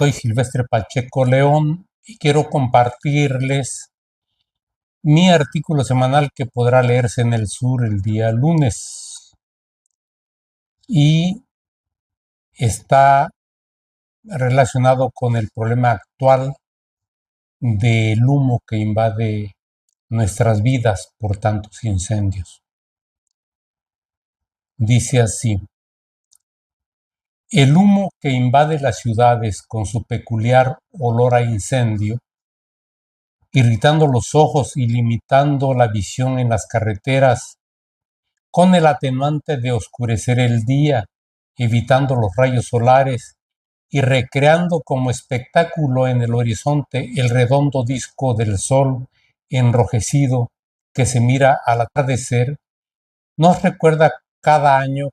Soy Silvestre Pacheco León y quiero compartirles mi artículo semanal que podrá leerse en El Sur el día lunes y está relacionado con el problema actual del humo que invade nuestras vidas por tantos incendios. Dice así: el humo que invade las ciudades con su peculiar olor a incendio, irritando los ojos y limitando la visión en las carreteras, con el atenuante de oscurecer el día, evitando los rayos solares y recreando como espectáculo en el horizonte el redondo disco del sol enrojecido que se mira al atardecer, nos recuerda cada año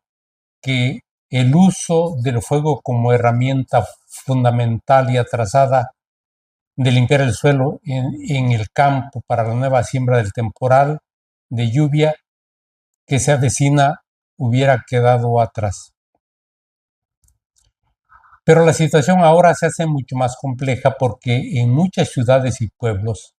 que el uso del fuego como herramienta fundamental y atrasada de limpiar el suelo en el campo para la nueva siembra del temporal de lluvia que se avecina hubiera quedado atrás. Pero la situación ahora se hace mucho más compleja porque en muchas ciudades y pueblos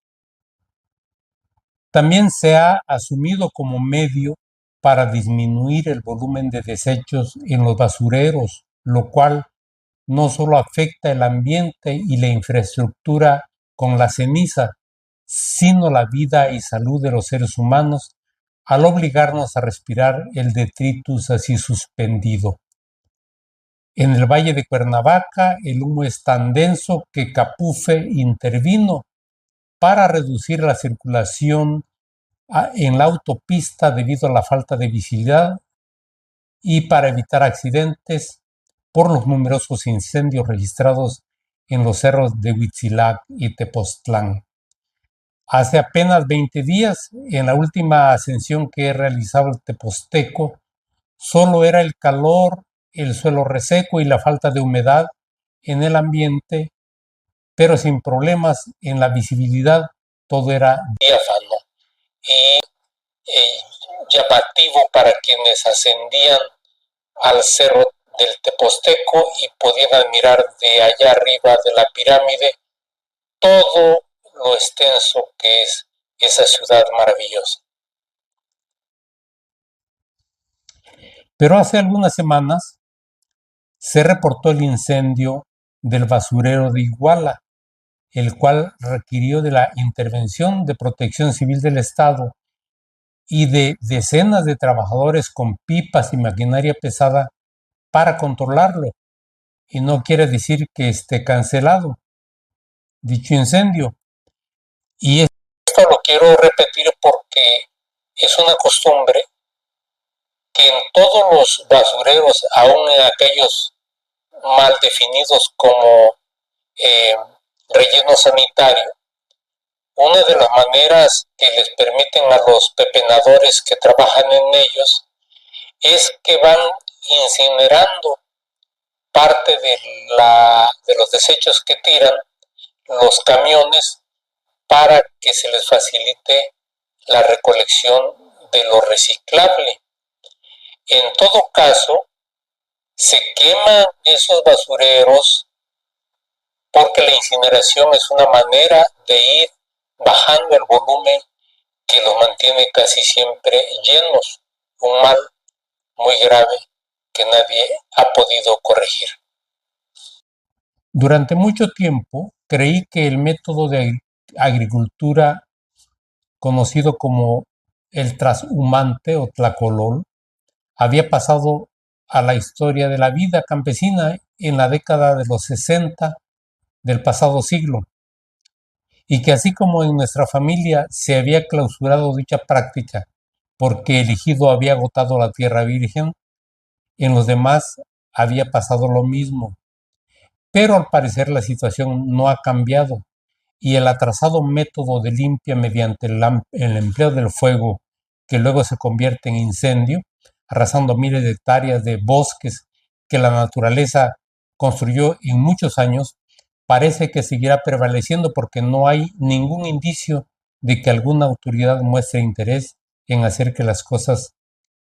también se ha asumido como medio para disminuir el volumen de desechos en los basureros, lo cual no solo afecta el ambiente y la infraestructura con la ceniza, sino la vida y salud de los seres humanos al obligarnos a respirar el detritus así suspendido. En el Valle de Cuernavaca, el humo es tan denso que Capufe intervino para reducir la circulación en la autopista debido a la falta de visibilidad y para evitar accidentes por los numerosos incendios registrados en los cerros de Huitzilac y Tepoztlán. Hace apenas 20 días, en la última ascensión que he realizado al Tepozteco, solo era el calor, el suelo reseco y la falta de humedad en el ambiente, pero sin problemas en la visibilidad, todo era diáfano y llamativo para quienes ascendían al cerro del Tepozteco y podían admirar de allá arriba de la pirámide todo lo extenso que es esa ciudad maravillosa. Pero hace algunas semanas se reportó el incendio del basurero de Iguala, el cual requirió de la intervención de Protección Civil del Estado y de decenas de trabajadores con pipas y maquinaria pesada para controlarlo. Y no quiere decir que esté cancelado dicho incendio. Y esto lo quiero repetir porque es una costumbre que en todos los basureros, aún en aquellos mal definidos como relleno sanitario, una de las maneras que les permiten a los pepenadores que trabajan en ellos es que van incinerando parte de los desechos que tiran los camiones para que se les facilite la recolección de lo reciclable. En todo caso, se queman esos basureros porque la incineración es una manera de ir bajando el volumen que los mantiene casi siempre llenos, un mal muy grave que nadie ha podido corregir. Durante mucho tiempo creí que el método de agricultura conocido como el trashumante o tlacolol había pasado a la historia de la vida campesina en la década de los 60 del pasado siglo, y que así como en nuestra familia se había clausurado dicha práctica porque el ejido había agotado la tierra virgen, en los demás había pasado lo mismo. Pero al parecer la situación no ha cambiado y el atrasado método de limpia mediante el empleo del fuego, que luego se convierte en incendio, arrasando miles de hectáreas de bosques que la naturaleza construyó en muchos años, parece que seguirá prevaleciendo porque no hay ningún indicio de que alguna autoridad muestre interés en hacer que las cosas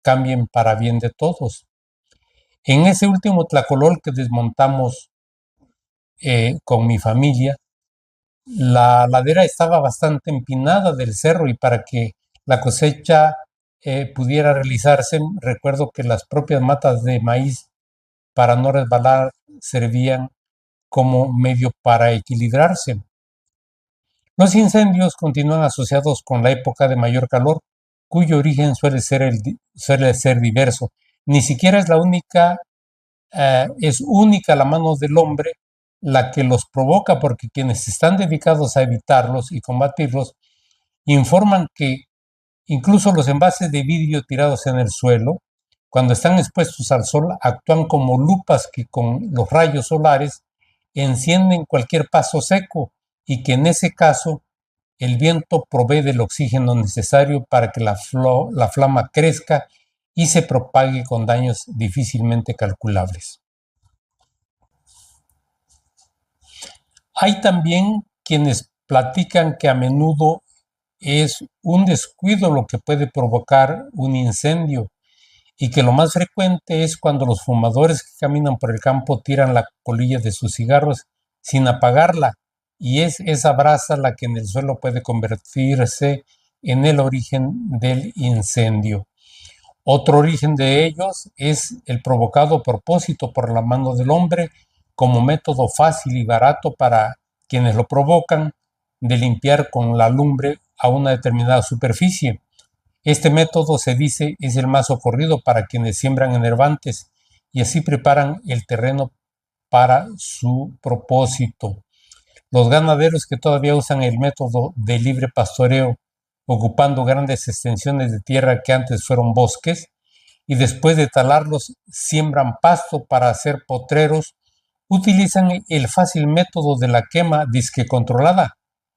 cambien para bien de todos. En ese último tlacolol que desmontamos con mi familia. La ladera estaba bastante empinada del cerro y para que la cosecha pudiera realizarse, recuerdo que las propias matas de maíz, para no resbalar, servían como medio para equilibrarse. Los incendios continúan asociados con la época de mayor calor, cuyo origen suele ser diverso. Ni siquiera es única la mano del hombre la que los provoca, porque quienes están dedicados a evitarlos y combatirlos informan que incluso los envases de vidrio tirados en el suelo, cuando están expuestos al sol, actúan como lupas que con los rayos solares encienden cualquier paso seco y que en ese caso el viento provee del oxígeno necesario para que la flama crezca y se propague con daños difícilmente calculables. Hay también quienes platican que a menudo es un descuido lo que puede provocar un incendio y que lo más frecuente es cuando los fumadores que caminan por el campo tiran la colilla de sus cigarros sin apagarla, y es esa brasa la que en el suelo puede convertirse en el origen del incendio. Otro origen de ellos es el provocado a propósito por la mano del hombre como método fácil y barato para quienes lo provocan de limpiar con la lumbre a una determinada superficie. Este método, se dice, es el más socorrido para quienes siembran enervantes y así preparan el terreno para su propósito. Los ganaderos que todavía usan el método de libre pastoreo, ocupando grandes extensiones de tierra que antes fueron bosques, y después de talarlos siembran pasto para hacer potreros, utilizan el fácil método de la quema disque controlada,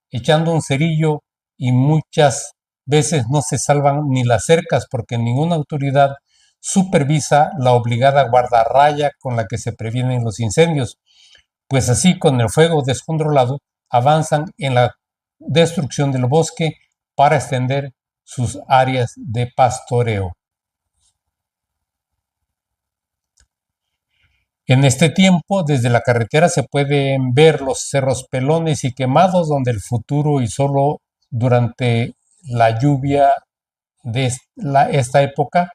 echando un cerillo, y muchas veces no se salvan ni las cercas porque ninguna autoridad supervisa la obligada guardarraya con la que se previenen los incendios, pues así con el fuego descontrolado avanzan en la destrucción del bosque para extender sus áreas de pastoreo. En este tiempo, desde la carretera se pueden ver los cerros pelones y quemados donde el futuro, y solo durante la lluvia de esta época,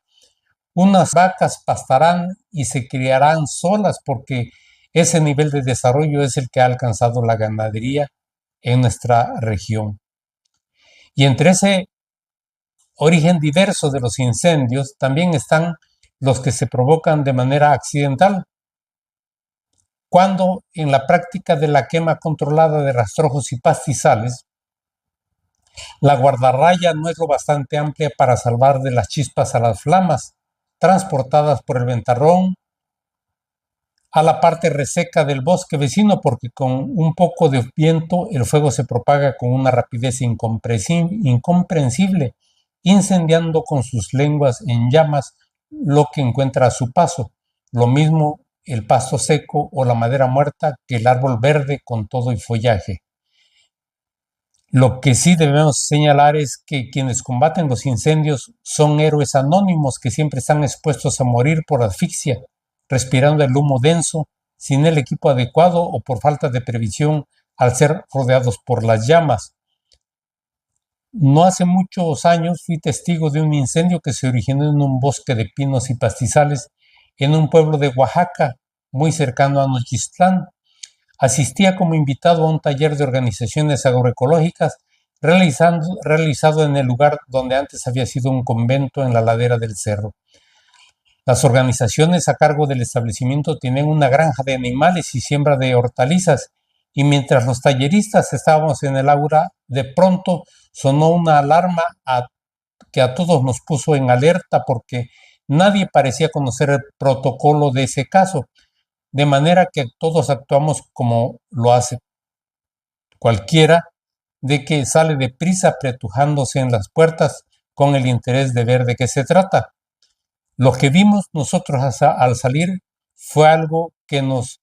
unas vacas pastarán y se criarán solas porque ese nivel de desarrollo es el que ha alcanzado la ganadería en nuestra región. Y entre ese origen diverso de los incendios también están los que se provocan de manera accidental, cuando en la práctica de la quema controlada de rastrojos y pastizales, la guardarraya no es lo bastante amplia para salvar de las chispas a las flamas, transportadas por el ventarrón a la parte reseca del bosque vecino, porque con un poco de viento el fuego se propaga con una rapidez incomprensible, incendiando con sus lenguas en llamas lo que encuentra a su paso. Lo mismo el pasto seco o la madera muerta que el árbol verde con todo y follaje. Lo que sí debemos señalar es que quienes combaten los incendios son héroes anónimos que siempre están expuestos a morir por asfixia, respirando el humo denso, sin el equipo adecuado o por falta de previsión al ser rodeados por las llamas. No hace muchos años fui testigo de un incendio que se originó en un bosque de pinos y pastizales en un pueblo de Oaxaca, muy cercano a Nochistlán. Asistía como invitado a un taller de organizaciones agroecológicas realizado en el lugar donde antes había sido un convento en la ladera del cerro. Las organizaciones a cargo del establecimiento tienen una granja de animales y siembra de hortalizas, y mientras los talleristas estábamos en el aula, de pronto sonó una alarma que a todos nos puso en alerta porque nadie parecía conocer el protocolo de ese caso, de manera que todos actuamos como lo hace cualquiera, de que sale deprisa apretujándose en las puertas con el interés de ver de qué se trata. Lo que vimos nosotros al salir fue algo que nos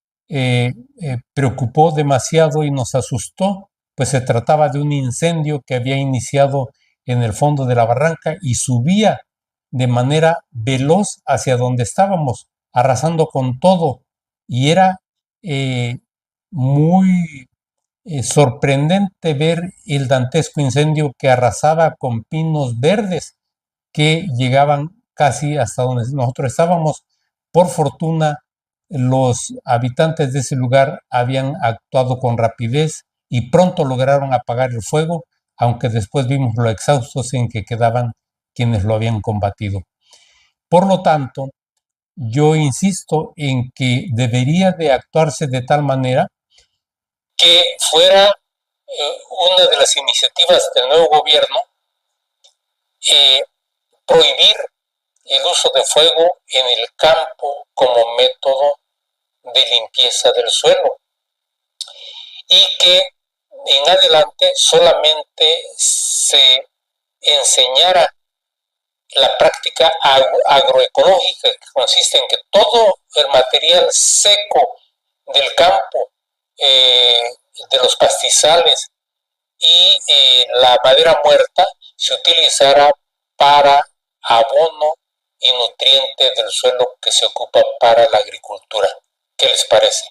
preocupó demasiado y nos asustó, pues se trataba de un incendio que había iniciado en el fondo de la barranca y subía de manera veloz hacia donde estábamos, arrasando con todo, y era muy sorprendente ver el dantesco incendio que arrasaba con pinos verdes que llegaban casi hasta donde nosotros estábamos. Por fortuna, los habitantes de ese lugar habían actuado con rapidez y pronto lograron apagar el fuego, aunque después vimos lo exhaustos en que quedaban quienes lo habían combatido. Por lo tanto, yo insisto en que debería de actuarse de tal manera que fuera una de las iniciativas del nuevo gobierno prohibir el uso de fuego en el campo como método de limpieza del suelo y que en adelante solamente se enseñara la práctica agroecológica, que consiste en que todo el material seco del campo, de los pastizales y la madera muerta se utilizara para abono y nutriente del suelo que se ocupa para la agricultura. ¿Qué les parece?